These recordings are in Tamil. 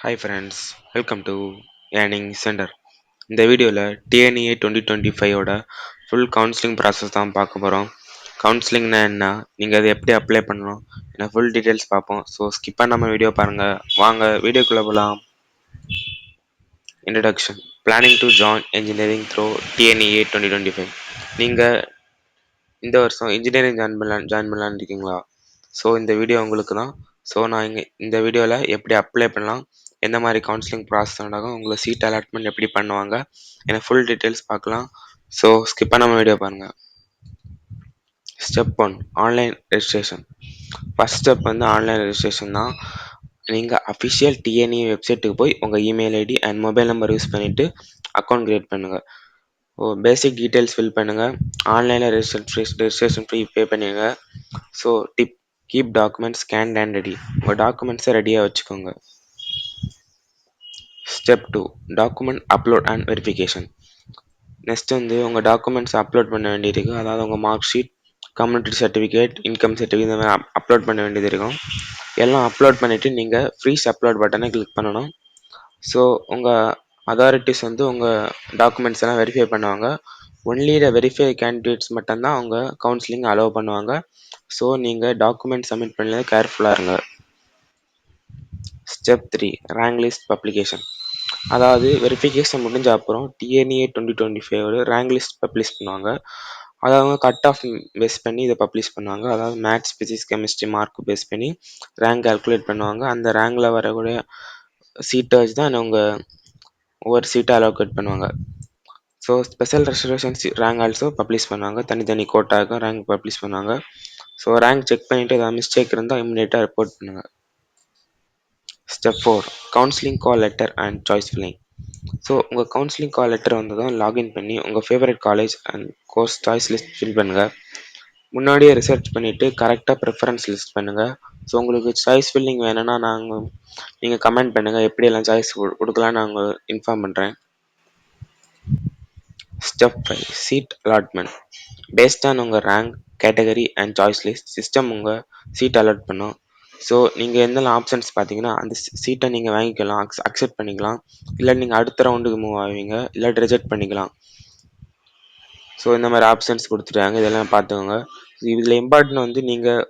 Hi friends, welcome to earning centre. இந்த வீடியோவில் டிஎன்இஏ 2025ஓட ஃபுல் கவுன்சிலிங் ப்ராசஸ் தான் பார்க்க போகிறோம். கவுன்சிலிங்னா என்ன, நீங்கள் அதை எப்படி அப்ளை பண்ணணும், என்ன ஃபுல் டீட்டெயில்ஸ் பார்ப்போம். ஸோ ஸ்கிப் பண்ணாமல் வீடியோ பாருங்கள். வாங்க வீடியோக்குள்ளே போகலாம். Introduction. Planning to join engineering through TNEA 2025. நீங்கள் இந்த வருஷம் இன்ஜினியரிங் ஜாயின் பண்ணலான்னு இருக்கீங்களா? ஸோ இந்த வீடியோ உங்களுக்கு தான். ஸோ நான் இங்கே இந்த வீடியோவில் எப்படி அப்ளை பண்ணலாம், எந்த மாதிரி கவுன்சிலிங் ப்ராசஸ் நடக்கும், உங்களுக்கு சீட் அலாட்மெண்ட் எப்படி பண்ணுவாங்க, எனக்கு ஃபுல் டீட்டெயில்ஸ் பார்க்கலாம். ஸோ ஸ்கிப் பண்ணாமல் வீடியோ பாருங்கள். Step 1, online registration. First step வந்து ஆன்லைன் ரெஜிஸ்ட்ரேஷன் தான். நீங்கள் அஃபிஷியல் டிஎன்இ வெப்சைட்டுக்கு போய் உங்கள் email ID and mobile number use பண்ணிவிட்டு அக்கௌண்ட் க்ரியேட் பண்ணுங்கள். பேசிக் டீட்டெயில்ஸ் ஃபில் பண்ணுங்கள். ஆன்லைனில் ரெஜிஸ்ட்ரேஷன் ஃபீ பே பண்ணிடுங்க. So tip, keep documents scan and ready. உங்கள் டாக்குமெண்ட்ஸை ரெடியாக வச்சுக்கோங்க. Step 2, document upload and verification. Next வந்து உங்கள் டாக்குமெண்ட்ஸ் அப்லோட் பண்ண வேண்டியது. அதாவது உங்கள் mark sheet, community certificate, income certificate இந்த மாதிரி அப்லோட் பண்ண வேண்டியது இருக்கும். எல்லாம் அப்லோட் பண்ணிவிட்டு நீங்கள் ஃப்ரீஸ் அப்லோட் பட்டனை கிளிக் பண்ணணும். ஸோ உங்கள் அதாரிட்டிஸ் வந்து உங்கள் டாக்குமெண்ட்ஸ் எல்லாம் வெரிஃபை பண்ணுவாங்க. ஒன்லி த வெரிஃபை கேண்டிடேட்ஸ் மட்டும்தான் அவங்க கவுன்சிலிங் அலோவ் பண்ணுவாங்க. ஸோ நீங்கள் டாக்குமெண்ட் சப்மிட் பண்ணல கேர்ஃபுல்லாக இருங்க. Step 3, rank list publication. அதாவது வெரிஃபிகேஷன் முடிஞ்ச அப்புறம் டிஎன்இஏ 2025 ரேங்க் லிஸ்ட் பப்ளிஷ் பண்ணுவாங்க. அதாவது கட் ஆஃப் பேஸ் பண்ணி இதை பப்ளிஷ் பண்ணுவாங்க. அதாவது maths, physics, chemistry mark base பண்ணி ரேங்க் கால்குலேட் பண்ணுவாங்க. அந்த ரேங்கில் வரக்கூடிய சீட்டை வச்சு தான் உங்கள் ஒவ்வொரு சீட்டை அலோகேட் பண்ணுவாங்க. So special reservations rank also publish பண்ணுவாங்க. தனித்தனி கோட்டாக்கும் ரேங்க் பப்ளிஷ் பண்ணுவாங்க. ஸோ ரேங்க் செக் பண்ணிவிட்டு ஏதாவது மிஸ்டேக் இருந்தால் இம்மிடியேட்டாக ரிப்போர்ட் பண்ணுங்கள். Step 4, counselling call letter and choice filling. So உங்கள் கவுன்சிலிங் கால் லெட்டர் வந்ததும் லாகின் பண்ணி உங்கள் favourite college and course choice list fill பண்ணுங்கள். முன்னாடியே ரிசர்ச் பண்ணிவிட்டு கரெக்டாக ப்ரிஃபரன்ஸ் லிஸ்ட் பண்ணுங்கள். ஸோ உங்களுக்கு சாய்ஸ் ஃபில்லிங் வேணும்னா நீங்கள் கமெண்ட் பண்ணுங்கள். எப்படியெல்லாம் சாய்ஸ் கொடுக்கலான்னு நாங்கள் இன்ஃபார்ம் பண்ணுறேன். Step 5, seat allotment. Based on உங்கள் rank, category and choice list system உங்கள் சீட் அலாட் பண்ணும். ஸோ நீங்கள் என்னெல்லாம் ஆப்ஷன்ஸ் பார்த்தீங்கன்னா அந்த சீட்டை நீங்கள் வாங்கிக்கலாம், அக்செப்ட் பண்ணிக்கலாம், இல்லை நீங்கள் அடுத்த ரவுண்டுக்கு மூவ் ஆவீங்க, இல்லாட்டி ரிஜெக்ட் பண்ணிக்கலாம். ஸோ இந்த மாதிரி ஆப்ஷன்ஸ் கொடுத்துட்டாங்க, இதெல்லாம் பார்த்துக்கோங்க. இதில் இம்பார்ட்டன்ட் வந்து நீங்கள்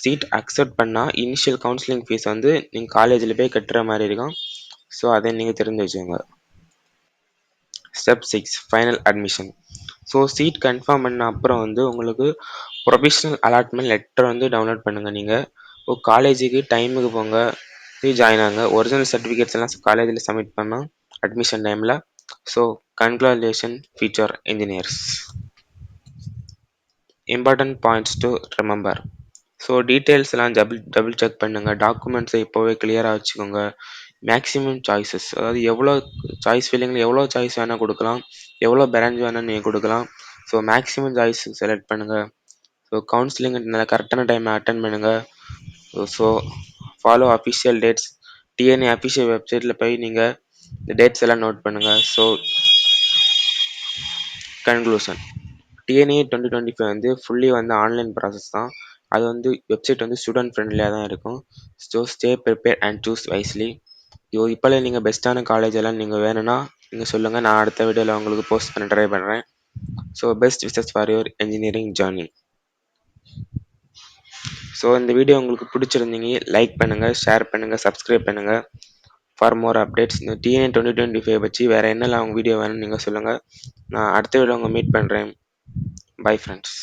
சீட் அக்செப்ட் பண்ணால் இனிஷியல் கவுன்சிலிங் ஃபீஸ் வந்து நீங்கள் காலேஜில் போய் கட்டுற மாதிரி இருக்கும். ஸோ அதை நீங்கள் தெரிஞ்சு வச்சுக்கோங்க. Step 6, final admission. So seat confirm பண்ண அப்புறம் வந்து உங்களுக்கு ப்ரொவிஷனல் அலாட்மெண்ட் லெட்டர் வந்து டவுன்லோட் பண்ணுங்கள். நீங்கள் காலேஜுக்கு டைமுக்கு போங்க, போய் ஜாயின் ஆகுங்க. ஒரிஜினல் சர்டிஃபிகேட்ஸ் எல்லாம் காலேஜில் சப்மிட் பண்ணோம் அட்மிஷன் டைமில். So congratulation future engineers. Important points to remember. So details எல்லாம் டபுள் செக் பண்ணுங்கள். டாக்குமெண்ட்ஸை இப்போவே கிளியராக வச்சுக்கோங்க. மேக்ஸிமம் சாய்ஸஸ், அதாவது எவ்வளோ சாய்ஸ் ஃபில்லிங்கில் எவ்வளோ சாய்ஸ் வேணால் கொடுக்கலாம், எவ்வளோ பிரான்ச் வேணால் நீங்கள் கொடுக்கலாம். ஸோ மேக்ஸிமம் சாய்ஸ் செலக்ட் பண்ணுங்கள். ஸோ கவுன்சிலிங் நல்லா கரெக்டான டைமை அட்டன் பண்ணுங்கள். So follow official dates. DNA official வெப்சைட்டில் போய் நீங்கள் இந்த டேட்ஸ் எல்லாம் நோட் பண்ணுங்கள். ஸோ கன்க்ளூஷன், டிஎன்ஏ 2025 வந்து ஃபுல்லி வந்து ஆன்லைன் ப்ராசஸ் தான். அது வந்து வெப்சைட் வந்து ஸ்டூடெண்ட் ஃப்ரெண்ட்லியாக தான் இருக்கும். So stay prepare and choose wisely. இப்போலே நீங்கள் பெஸ்ட்டான காலேஜ் எல்லாம் நீங்கள் வேணும்னா நீங்கள் சொல்லுங்கள், நான் அடுத்த வீடியோவில் உங்களுக்கு போஸ்ட் பண்ண ட்ரை பண்ணுறேன். So best wishes for your engineering journey. So இந்த வீடியோ உங்களுக்கு பிடிச்சிருந்தீங்க லைக் பண்ணுங்கள், ஷேர் பண்ணுங்கள், சப்ஸ்கிரைப் பண்ணுங்கள். ஃபார் மோர் அப்டேட்ஸ் இந்த டிஎன்ஏ 2025 வச்சு வேறு என்னெல்லாம் உங்கள் வீடியோ வேணும்னு நீங்கள் சொல்லுங்கள். நான் அடுத்த வீடியோ உங்களை மீட் பண்ணுறேன். Bye friends.